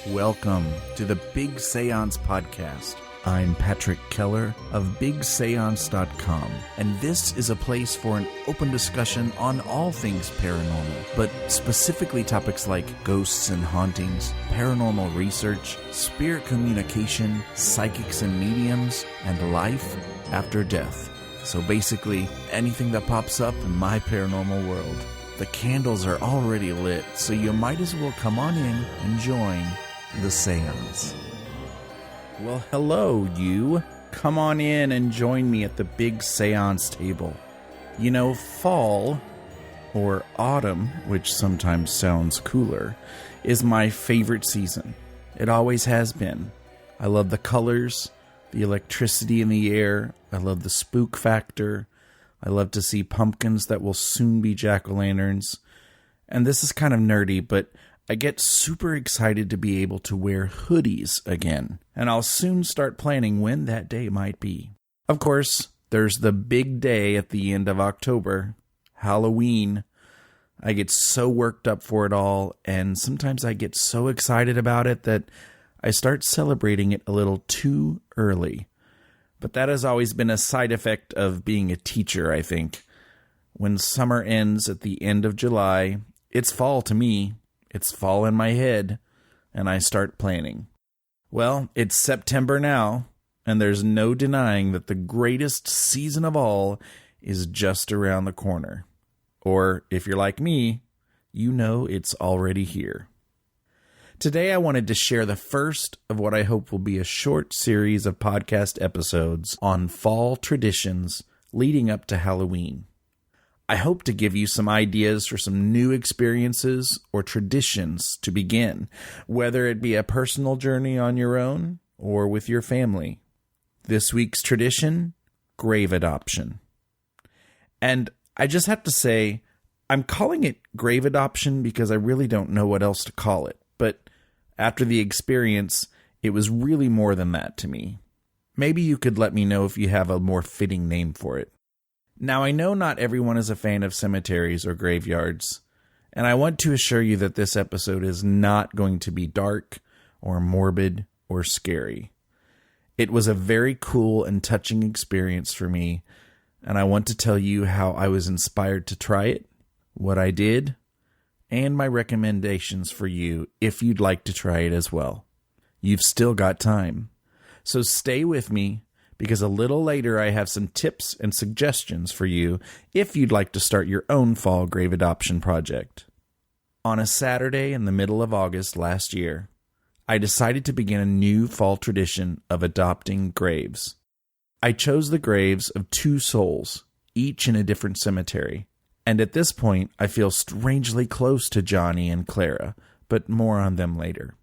Welcome to the Big Séance podcast. I'm Patrick Keller of BigSeance.com, and this is a place for an open discussion on all things paranormal, but specifically topics like ghosts and hauntings, paranormal research, spirit communication, psychics and mediums, and life after death. So basically, anything that pops up in my paranormal world. The candles are already lit, so you might as well come on in and join the Séance. Well, hello, you. Come on in and join me at the Big Séance table. You know, fall, or autumn, which sometimes sounds cooler, is my favorite season. It always has been. I love the colors, the electricity in the air. I love the spook factor. I love to see pumpkins that will soon be jack-o'-lanterns. And this is kind of nerdy, but I get super excited to be able to wear hoodies again, and I'll soon start planning when that day might be. Of course, there's the big day at the end of October, Halloween. I get so worked up for it all, and sometimes I get so excited about it that I start celebrating it a little too early. But that has always been a side effect of being a teacher, I think. When summer ends at the end of July, it's fall to me. It's fall in my head, and I start planning. Well, it's September now, and there's no denying that the greatest season of all is just around the corner. Or, if you're like me, you know it's already here. Today I wanted to share the first of what I hope will be a short series of podcast episodes on fall traditions leading up to Halloween. I hope to give you some ideas for some new experiences or traditions to begin, whether it be a personal journey on your own or with your family. This week's tradition, grave adoption. And I just have to say, I'm calling it grave adoption because I really don't know what else to call it. But after the experience, it was really more than that to me. Maybe you could let me know if you have a more fitting name for it. Now, I know not everyone is a fan of cemeteries or graveyards, and I want to assure you that this episode is not going to be dark or morbid or scary. It was a very cool and touching experience for me, and I want to tell you how I was inspired to try it, what I did, and my recommendations for you if you'd like to try it as well. You've still got time, so stay with me, because a little later I have some tips and suggestions for you if you'd like to start your own fall grave adoption project. On a Saturday in the middle of August last year, I decided to begin a new fall tradition of adopting graves. I chose the graves of two souls, each in a different cemetery, and at this point I feel strangely close to Johnnie and Clara, but more on them later.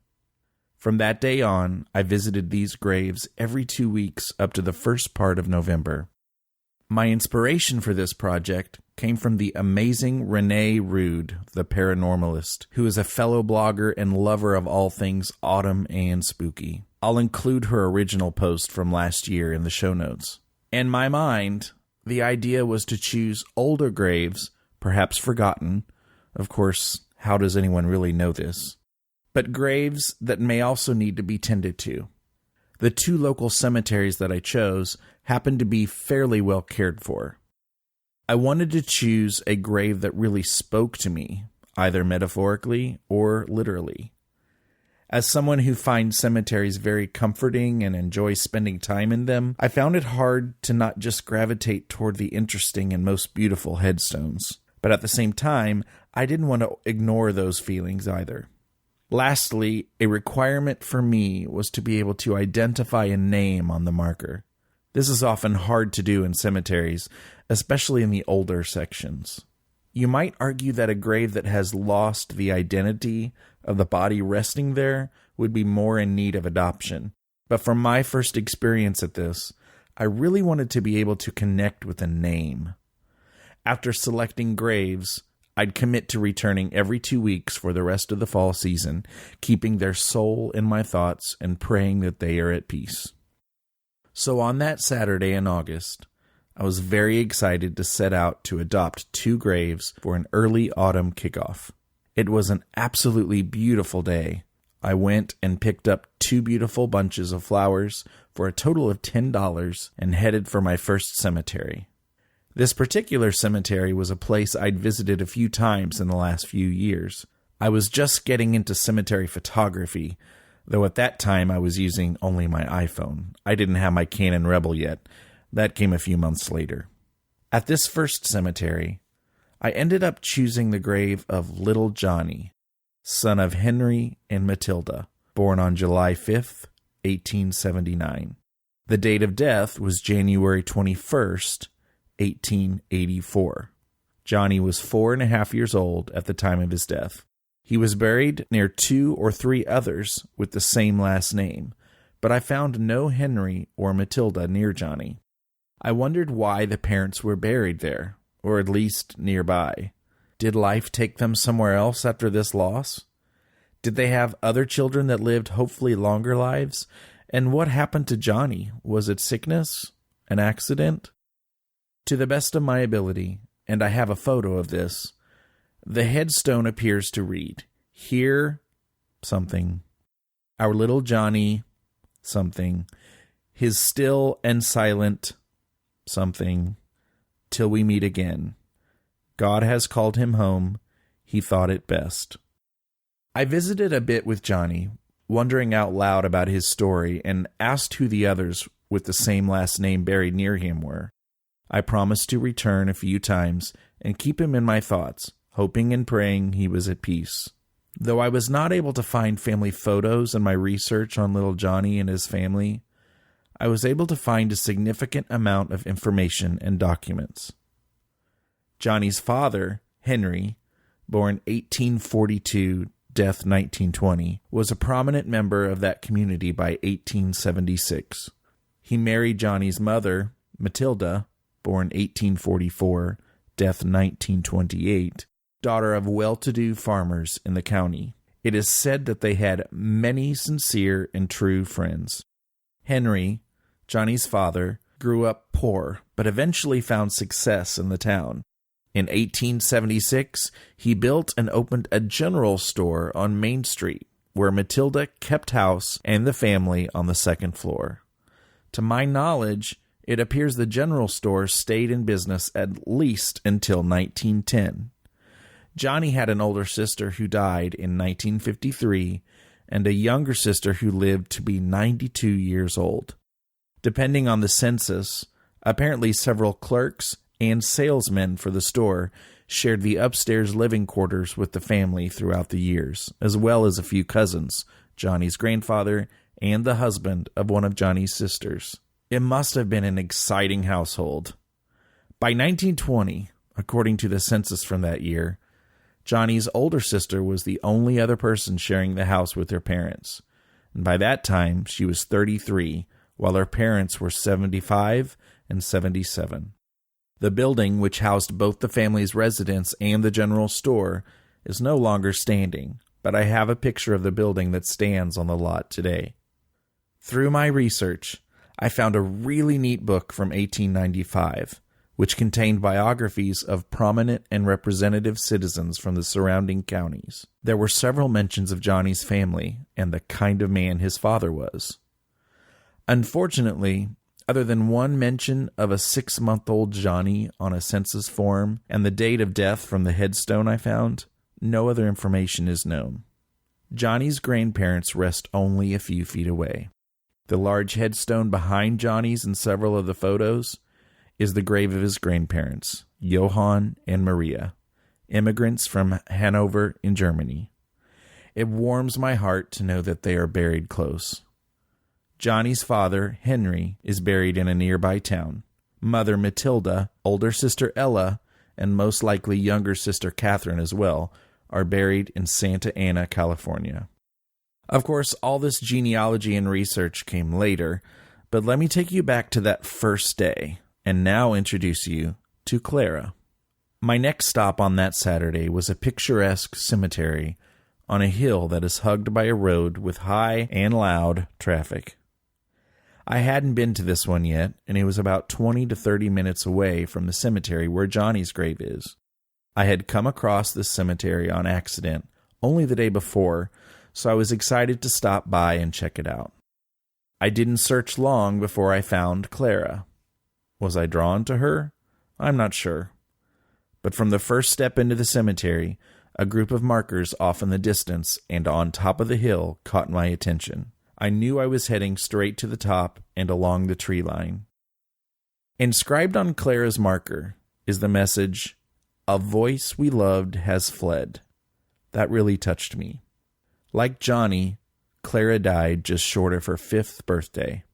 From that day on, I visited these graves every 2 weeks up to the first part of November. My inspiration for this project came from the amazing Renae Rude, the Paranormalist, who is a fellow blogger and lover of all things autumn and spooky. I'll include her original post from last year in the show notes. In my mind, the idea was to choose older graves, perhaps forgotten. Of course, how does anyone really know this? But graves that may also need to be tended to. The two local cemeteries that I chose happened to be fairly well cared for. I wanted to choose a grave that really spoke to me, either metaphorically or literally. As someone who finds cemeteries very comforting and enjoys spending time in them, I found it hard to not just gravitate toward the interesting and most beautiful headstones. But at the same time, I didn't want to ignore those feelings either. Lastly, a requirement for me was to be able to identify a name on the marker. This is often hard to do in cemeteries, especially in the older sections. You might argue that a grave that has lost the identity of the body resting there would be more in need of adoption. But from my first experience at this, I really wanted to be able to connect with a name. After selecting graves, I'd commit to returning every 2 weeks for the rest of the fall season, keeping their soul in my thoughts and praying that they are at peace. So on that Saturday in August, I was very excited to set out to adopt 2 graves for an early autumn kickoff. It was an absolutely beautiful day. I went and picked up 2 beautiful bunches of flowers for a total of $10 and headed for my first cemetery. This particular cemetery was a place I'd visited a few times in the last few years. I was just getting into cemetery photography, though at that time I was using only my iPhone. I didn't have my Canon Rebel yet. That came a few months later. At this first cemetery, I ended up choosing the grave of Little Johnnie, son of Henry and Matilda, born on July 5th, 1879. The date of death was January 21st, 1884. Johnnie was 4.5 years old at the time of his death. He was buried near 2 or 3 others with the same last name, but I found no Henry or Matilda near Johnnie. I wondered why the parents were buried there, or at least nearby. Did life take them somewhere else after this loss? Did they have other children that lived hopefully longer lives? And what happened to Johnnie? Was it sickness? An accident? To the best of my ability, and I have a photo of this, the headstone appears to read, "Here, something, our little Johnnie, something, his still and silent, something, till we meet again. God has called him home. He thought it best." I visited a bit with Johnnie, wondering out loud about his story, and asked who the others with the same last name buried near him were. I promised to return a few times and keep him in my thoughts, hoping and praying he was at peace. Though I was not able to find family photos in my research on little Johnnie and his family, I was able to find a significant amount of information and documents. Johnnie's father, Henry, born 1842, death 1920, was a prominent member of that community by 1876. He married Johnnie's mother, Matilda, born 1844, death 1928, daughter of well-to-do farmers in the county. It is said that they had many sincere and true friends. Henry, Johnnie's father, grew up poor, but eventually found success in the town. In 1876, he built and opened a general store on Main Street, where Matilda kept house and the family on the second floor. To my knowledge, it appears the general store stayed in business at least until 1910. Johnnie had an older sister who died in 1953 and a younger sister who lived to be 92 years old. Depending on the census, apparently several clerks and salesmen for the store shared the upstairs living quarters with the family throughout the years, as well as a few cousins, Johnnie's grandfather, and the husband of one of Johnnie's sisters. It must have been an exciting household. By 1920, according to the census from that year, Johnnie's older sister was the only other person sharing the house with her parents, and by that time she was 33, while her parents were 75 and 77. The building, which housed both the family's residence and the general store, is no longer standing, but I have a picture of the building that stands on the lot today. Through my research, I found a really neat book from 1895, which contained biographies of prominent and representative citizens from the surrounding counties. There were several mentions of Johnnie's family and the kind of man his father was. Unfortunately, other than one mention of a 6-month-old Johnnie on a census form and the date of death from the headstone I found, no other information is known. Johnnie's grandparents rest only a few feet away. The large headstone behind Johnnie's in several of the photos is the grave of his grandparents, Johann and Maria, immigrants from Hanover in Germany. It warms my heart to know that they are buried close. Johnnie's father, Henry, is buried in a nearby town. Mother Matilda, older sister Ella, and most likely younger sister Catherine as well, are buried in Santa Ana, California. Of course, all this genealogy and research came later, but let me take you back to that first day, and now introduce you to Clara. My next stop on that Saturday was a picturesque cemetery on a hill that is hugged by a road with high and loud traffic. I hadn't been to this one yet, and it was about 20 to 30 minutes away from the cemetery where Johnnie's grave is. I had come across this cemetery on accident only the day before, so I was excited to stop by and check it out. I didn't search long before I found Clara. Was I drawn to her? I'm not sure. But from the first step into the cemetery, a group of markers off in the distance and on top of the hill caught my attention. I knew I was heading straight to the top and along the tree line. Inscribed on Clara's marker is the message, "A voice we loved has fled." That really touched me. Like Johnny, Clara died just short of her 5th birthday.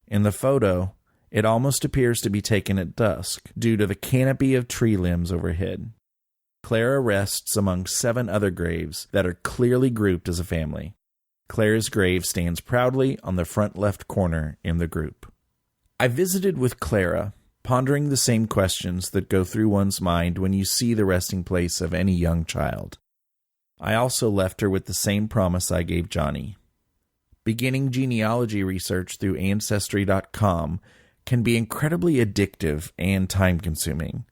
In the photo, it almost appears to be taken at dusk due to the canopy of tree limbs overhead. Clara rests among 7 other graves that are clearly grouped as a family. Clara's grave stands proudly on the front left corner in the group. I visited with Clara, pondering the same questions that go through one's mind when you see the resting place of any young child. I also left her with the same promise I gave Johnny. Beginning genealogy research through Ancestry.com can be incredibly addictive and time-consuming.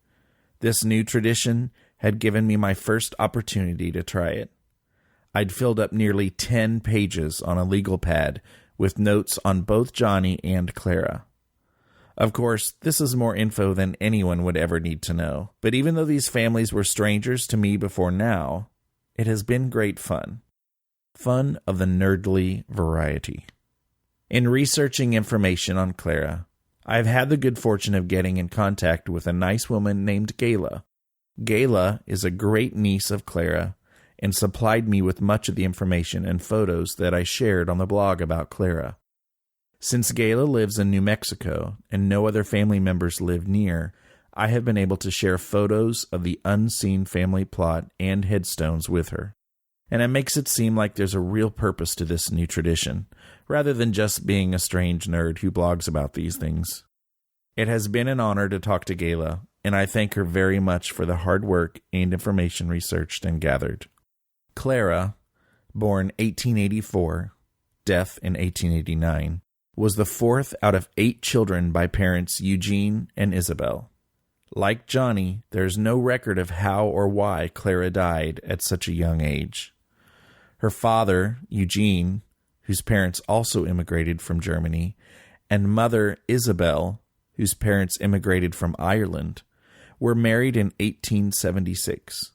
This new tradition had given me my first opportunity to try it. I'd filled up nearly 10 pages on a legal pad with notes on both Johnny and Clara. Of course, this is more info than anyone would ever need to know, but even though these families were strangers to me before now, it has been great fun. Fun of the nerdly variety. In researching information on Clara, I've had the good fortune of getting in contact with a nice woman named Gayla. Gayla is a great niece of Clara and supplied me with much of the information and photos that I shared on the blog about Clara. Since Gayla lives in New Mexico and no other family members live near, I have been able to share photos of the unseen family plot and headstones with her. And it makes it seem like there's a real purpose to this new tradition, rather than just being a strange nerd who blogs about these things. It has been an honor to talk to Gayla, and I thank her very much for the hard work and information researched and gathered. Clara, born 1884, death in 1889, was the 4th out of 8 children by parents Eugene and Isabel. Like Johnny, there is no record of how or why Clara died at such a young age. Her father, Eugene, whose parents also immigrated from Germany, and mother, Isabel, whose parents immigrated from Ireland, were married in 1876.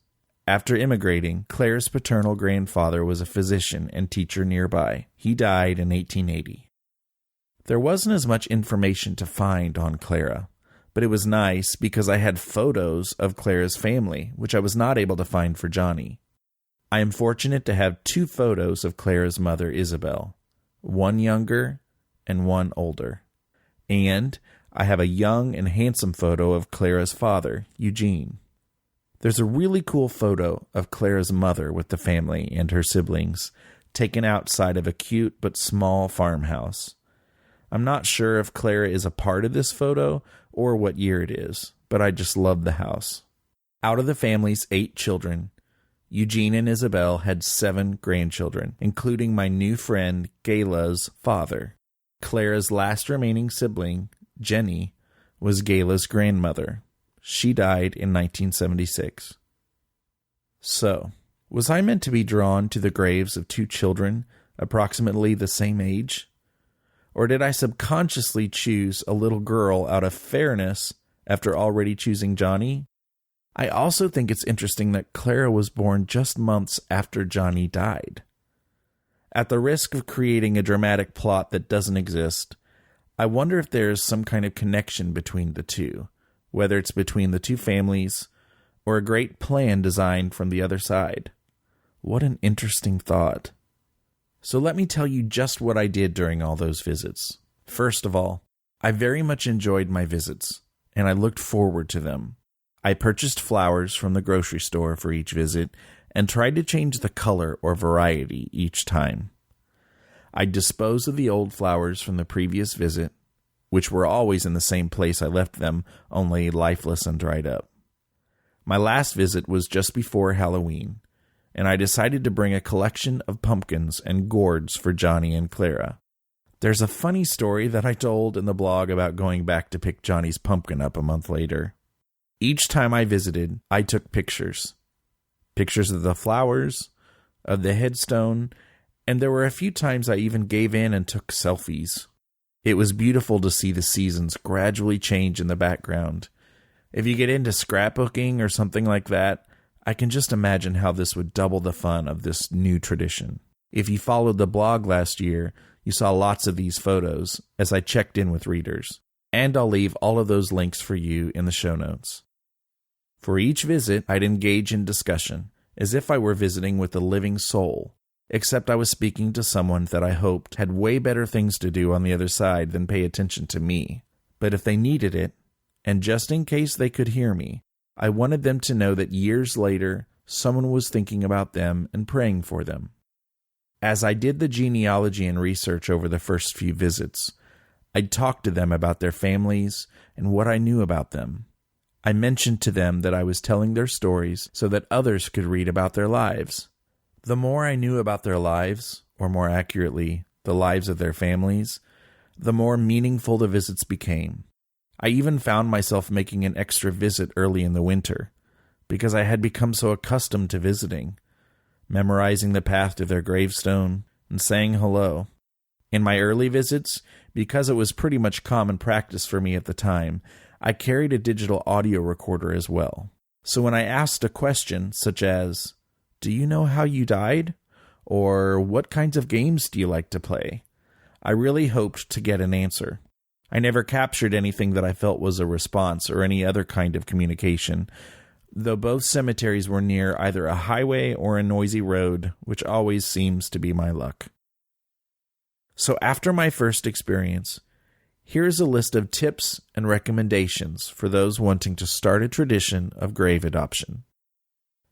After immigrating, Clara's paternal grandfather was a physician and teacher nearby. He died in 1880. There wasn't as much information to find on Clara, but it was nice because I had photos of Clara's family, which I was not able to find for Johnny. I am fortunate to have 2 photos of Clara's mother, Isabel, one younger and one older. And I have a young and handsome photo of Clara's father, Eugene. There's a really cool photo of Clara's mother with the family and her siblings, taken outside of a cute but small farmhouse. I'm not sure if Clara is a part of this photo or what year it is, but I just love the house. Out of the family's 8 children, Eugene and Isabel had 7 grandchildren, including my new friend Gayla's father. Clara's last remaining sibling, Jenny, was Gayla's grandmother. She died in 1976. So, was I meant to be drawn to the graves of 2 children approximately the same age? Or did I subconsciously choose a little girl out of fairness after already choosing Johnny? I also think it's interesting that Clara was born just months after Johnny died. At the risk of creating a dramatic plot that doesn't exist, I wonder if there is some kind of connection between the two, whether it's between the 2 families or a great plan designed from the other side. What an interesting thought. So let me tell you just what I did during all those visits. First of all, I very much enjoyed my visits, and I looked forward to them. I purchased flowers from the grocery store for each visit and tried to change the color or variety each time. I disposed of the old flowers from the previous visit, which were always in the same place I left them, only lifeless and dried up. My last visit was just before Halloween, and I decided to bring a collection of pumpkins and gourds for Johnny and Clara. There's a funny story that I told in the blog about going back to pick Johnny's pumpkin up a month later. Each time I visited, I took pictures. Pictures of the flowers, of the headstone, And there were a few times I even gave in and took selfies. It was beautiful to see the seasons gradually change in the background. If you get into scrapbooking or something like that, I can just imagine how this would double the fun of this new tradition. If you followed the blog last year, you saw lots of these photos as I checked in with readers. And I'll leave all of those links for you in the show notes. For each visit, I'd engage in discussion, as if I were visiting with a living soul, except I was speaking to someone that I hoped had way better things to do on the other side than pay attention to me. But if they needed it, and just in case they could hear me, I wanted them to know that years later, someone was thinking about them and praying for them. As I did the genealogy and research over the first few visits, I'd talk to them about their families and what I knew about them. I mentioned to them that I was telling their stories so that others could read about their lives. The more I knew about their lives, or more accurately, the lives of their families, the more meaningful the visits became. I even found myself making an extra visit early in the winter, because I had become so accustomed to visiting, memorizing the path to their gravestone, and saying hello. In my early visits, because it was pretty much common practice for me at the time, I carried a digital audio recorder as well. So when I asked a question such as, "Do you know how you died?" or "What kinds of games do you like to play?" I really hoped to get an answer. I never captured anything that I felt was a response or any other kind of communication, though both cemeteries were near either a highway or a noisy road, which always seems to be my luck. So after my first experience, here's a list of tips and recommendations for those wanting to start a tradition of grave adoption.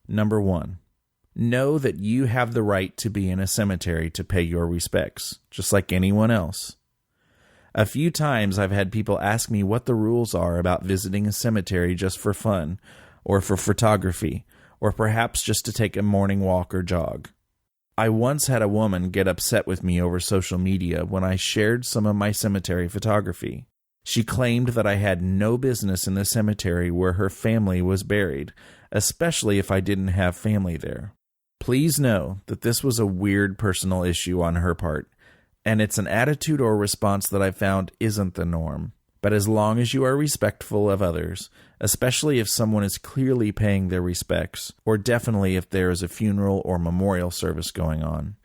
Number 1. Know that you have the right to be in a cemetery to pay your respects, just like anyone else. A few times I've had people ask me what the rules are about visiting a cemetery just for fun, or for photography, or perhaps just to take a morning walk or jog. I once had a woman get upset with me over social media when I shared some of my cemetery photography. She claimed that I had no business in the cemetery where her family was buried, especially if I didn't have family there. Please know that this was a weird personal issue on her part, and it's an attitude or response that I found isn't the norm. But as long as you are respectful of others, especially if someone is clearly paying their respects, or definitely if there is a funeral or memorial service going on,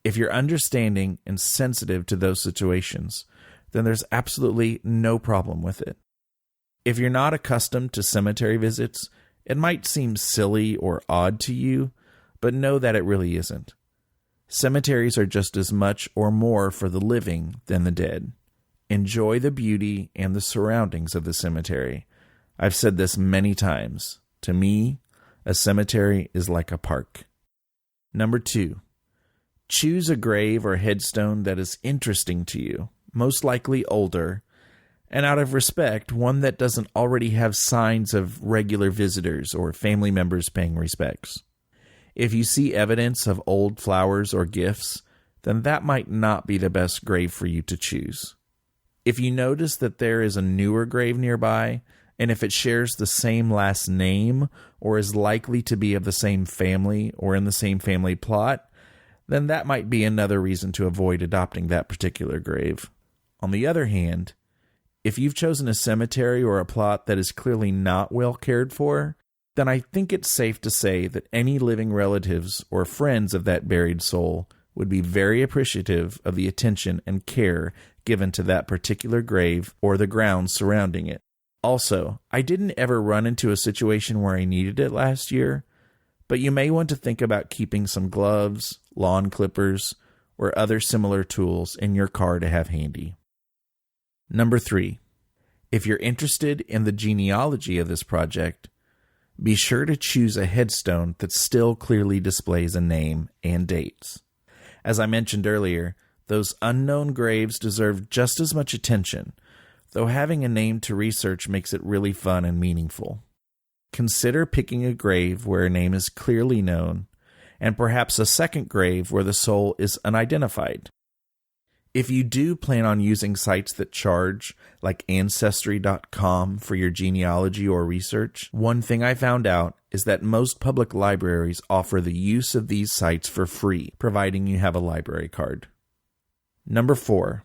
if you're understanding and sensitive to those situations, then there's absolutely no problem with it. If you're not accustomed to cemetery visits, it might seem silly or odd to you, but know that it really isn't. Cemeteries are just as much or more for the living than the dead. Enjoy the beauty and the surroundings of the cemetery. I've said this many times. To me, a cemetery is like a park. Number 2, choose a grave or headstone that is interesting to you, most likely older, and out of respect, one that doesn't already have signs of regular visitors or family members paying respects. If you see evidence of old flowers or gifts, then that might not be the best grave for you to choose. If you notice that there is a newer grave nearby, and if it shares the same last name or is likely to be of the same family or in the same family plot, then that might be another reason to avoid adopting that particular grave. On the other hand, if you've chosen a cemetery or a plot that is clearly not well cared for, then I think it's safe to say that any living relatives or friends of that buried soul would be very appreciative of the attention and care given to that particular grave or the grounds surrounding it. Also, I didn't ever run into a situation where I needed it last year, but you may want to think about keeping some gloves, lawn clippers, or other similar tools in your car to have handy. Number 3, if you're interested in the genealogy of this project, be sure to choose a headstone that still clearly displays a name and dates. As I mentioned earlier, those unknown graves deserve just as much attention, though having a name to research makes it really fun and meaningful. Consider picking a grave where a name is clearly known, and perhaps a second grave where the soul is unidentified. If you do plan on using sites that charge, like Ancestry.com, for your genealogy or research, one thing I found out is that most public libraries offer the use of these sites for free, providing you have a library card. Number 4.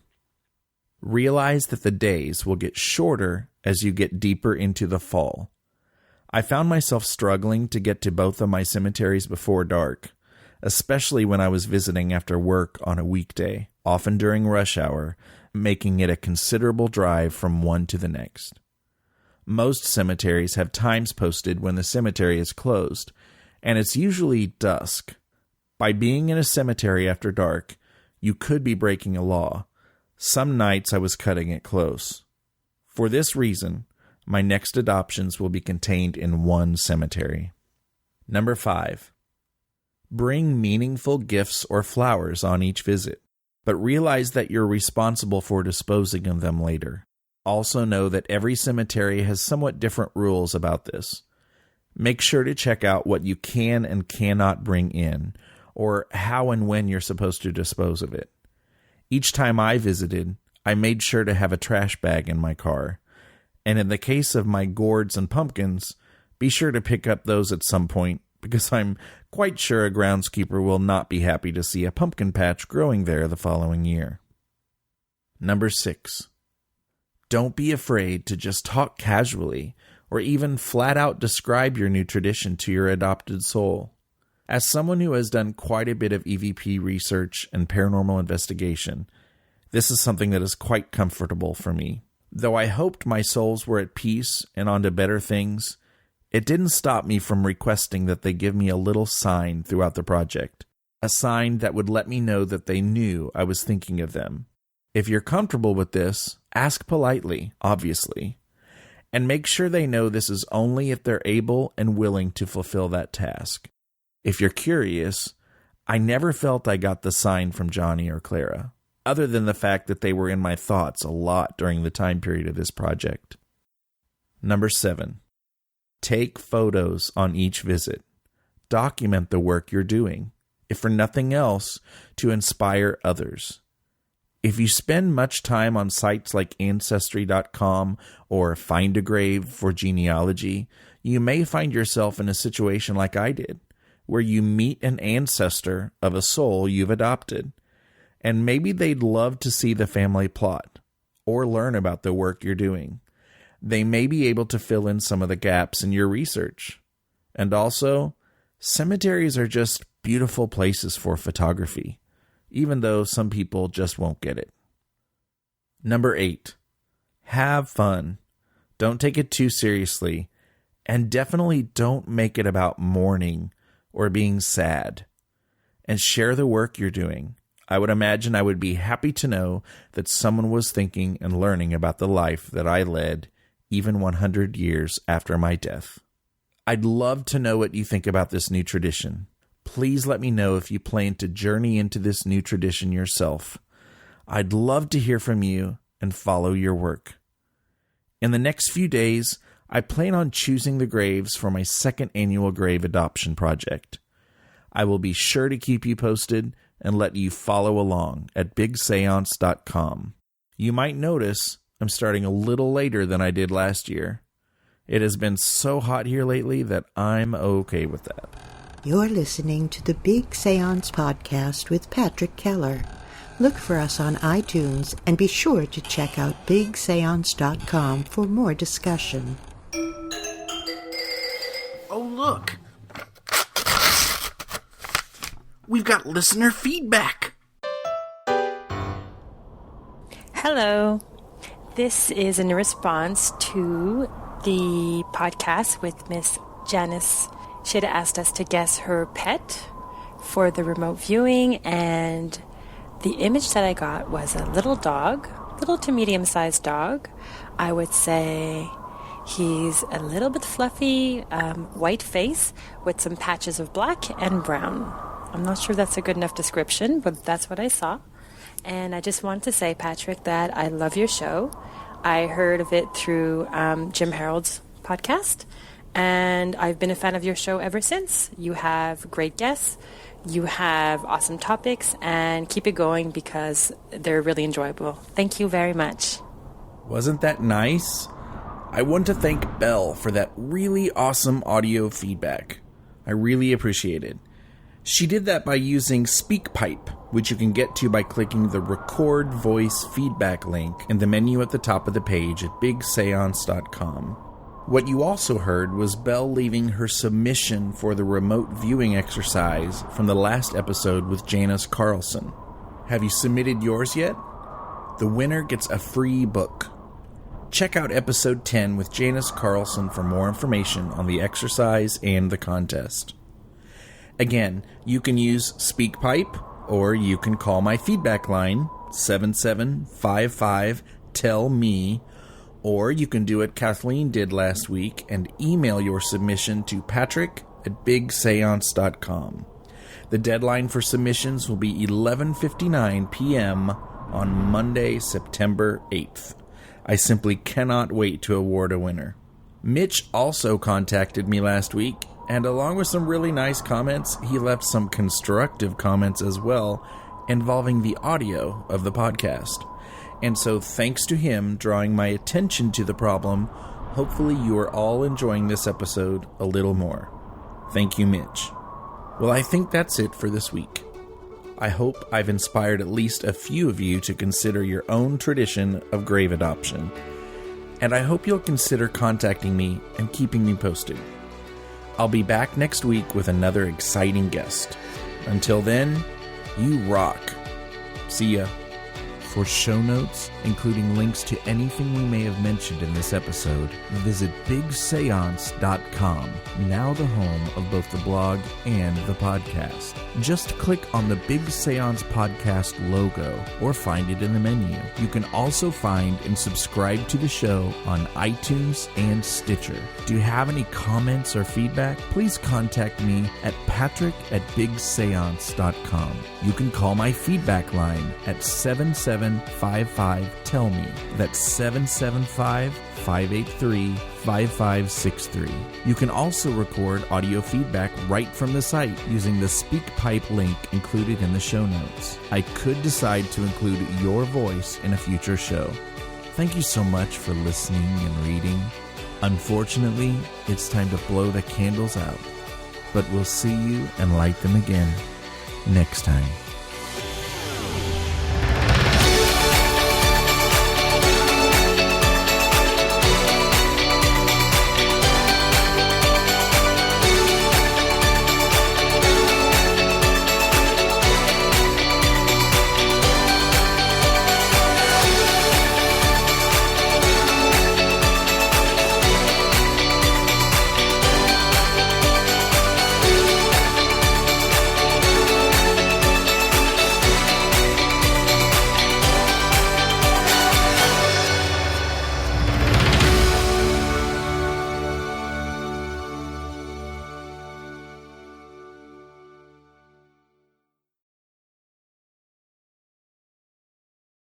Realize that the days will get shorter as you get deeper into the fall. I found myself struggling to get to both of my cemeteries before dark, especially when I was visiting after work on a weekday, often during rush hour, making it a considerable drive from one to the next. Most cemeteries have times posted when the cemetery is closed, and it's usually dusk. By being in a cemetery after dark, you could be breaking a law. Some nights I was cutting it close. For this reason, my next adoptions will be contained in one cemetery. Number 5. Bring meaningful gifts or flowers on each visit, but realize that you're responsible for disposing of them later. Also know that every cemetery has somewhat different rules about this. Make sure to check out what you can and cannot bring in, or how and when you're supposed to dispose of it. Each time I visited, I made sure to have a trash bag in my car, and in the case of my gourds and pumpkins, be sure to pick up those at some point, because I'm quite sure a groundskeeper will not be happy to see a pumpkin patch growing there the following year. Number 6. Don't be afraid to just talk casually, or even flat out describe your new tradition to your adopted soul. As someone who has done quite a bit of EVP research and paranormal investigation, this is something that is quite comfortable for me. Though I hoped my souls were at peace and on to better things, it didn't stop me from requesting that they give me a little sign throughout the project, a sign that would let me know that they knew I was thinking of them. If you're comfortable with this, ask politely, obviously, and make sure they know this is only if they're able and willing to fulfill that task. If you're curious, I never felt I got the sign from Johnny or Clara, other than the fact that they were in my thoughts a lot during the time period of this project. Number 7. Take photos on each visit. Document the work you're doing, if for nothing else, to inspire others. If you spend much time on sites like Ancestry.com or Find a Grave for genealogy, you may find yourself in a situation like I did, where you meet an ancestor of a soul you've adopted, and maybe they'd love to see the family plot or learn about the work you're doing. They may be able to fill in some of the gaps in your research. And also, cemeteries are just beautiful places for photography, even though some people just won't get it. Number 8. Have fun. Don't take it too seriously, and definitely don't make it about mourning or being sad. And share the work you're doing. I would imagine I would be happy to know that someone was thinking and learning about the life that I led even 100 years after my death. I'd love to know what you think about this new tradition. Please let me know if you plan to journey into this new tradition yourself. I'd love to hear from you and follow your work. In the next few days, I plan on choosing the graves for my second annual grave adoption project. I will be sure to keep you posted and let you follow along at bigseance.com. You might notice I'm starting a little later than I did last year. It has been so hot here lately that I'm okay with that. You're listening to the Big Seance podcast with Patrick Keller. Look for us on iTunes and be sure to check out bigseance.com for more discussion. Oh, look. We've got listener feedback. Hello. This is in response to the podcast with Miss Janice. She had asked us to guess her pet for the remote viewing, and the image that I got was a little dog, little to medium-sized dog. I would say he's a little bit fluffy, white face with some patches of black and brown. I'm not sure that's a good enough description, but that's what I saw. And I just want to say, Patrick, that I love your show. I heard of it through Jim Harold's podcast, and I've been a fan of your show ever since. You have great guests. You have awesome topics, and keep it going because they're really enjoyable. Thank you very much. Wasn't that nice? I want to thank Belle for that really awesome audio feedback. I really appreciate it. She did that by using SpeakPipe, which you can get to by clicking the Record Voice Feedback link in the menu at the top of the page at bigseance.com. What you also heard was Belle leaving her submission for the remote viewing exercise from the last episode with Janice Carlson. Have you submitted yours yet? The winner gets a free book. Check out episode 10 with Janice Carlson for more information on the exercise and the contest. Again, you can use SpeakPipe, or you can call my feedback line, 7755-TELL-ME, or you can do what Kathleen did last week and email your submission to patrick@bigseance.com. The deadline for submissions will be 11:59 p.m. on Monday, September 8th. I simply cannot wait to award a winner. Mitch also contacted me last week, and along with some really nice comments, he left some constructive comments as well involving the audio of the podcast. And so thanks to him drawing my attention to the problem, hopefully you are all enjoying this episode a little more. Thank you, Mitch. Well, I think that's it for this week. I hope I've inspired at least a few of you to consider your own tradition of grave adoption. And I hope you'll consider contacting me and keeping me posted. I'll be back next week with another exciting guest. Until then, you rock. See ya. For show notes, including links to anything we may have mentioned in this episode, visit bigseance.com, now the home of both the blog and the podcast. Just click on the Big Seance Podcast logo or find it in the menu. You can also find and subscribe to the show on iTunes and Stitcher. Do you have any comments or feedback? Please contact me at patrick@bigseance.com. You can call my feedback line at 7755-TELL-ME. That's 775-583-5563. You can also record audio feedback right from the site using the SpeakPipe link included in the show notes. I could decide to include your voice in a future show. Thank you so much for listening and reading. Unfortunately, it's time to blow the candles out, but we'll see you and light them again next time.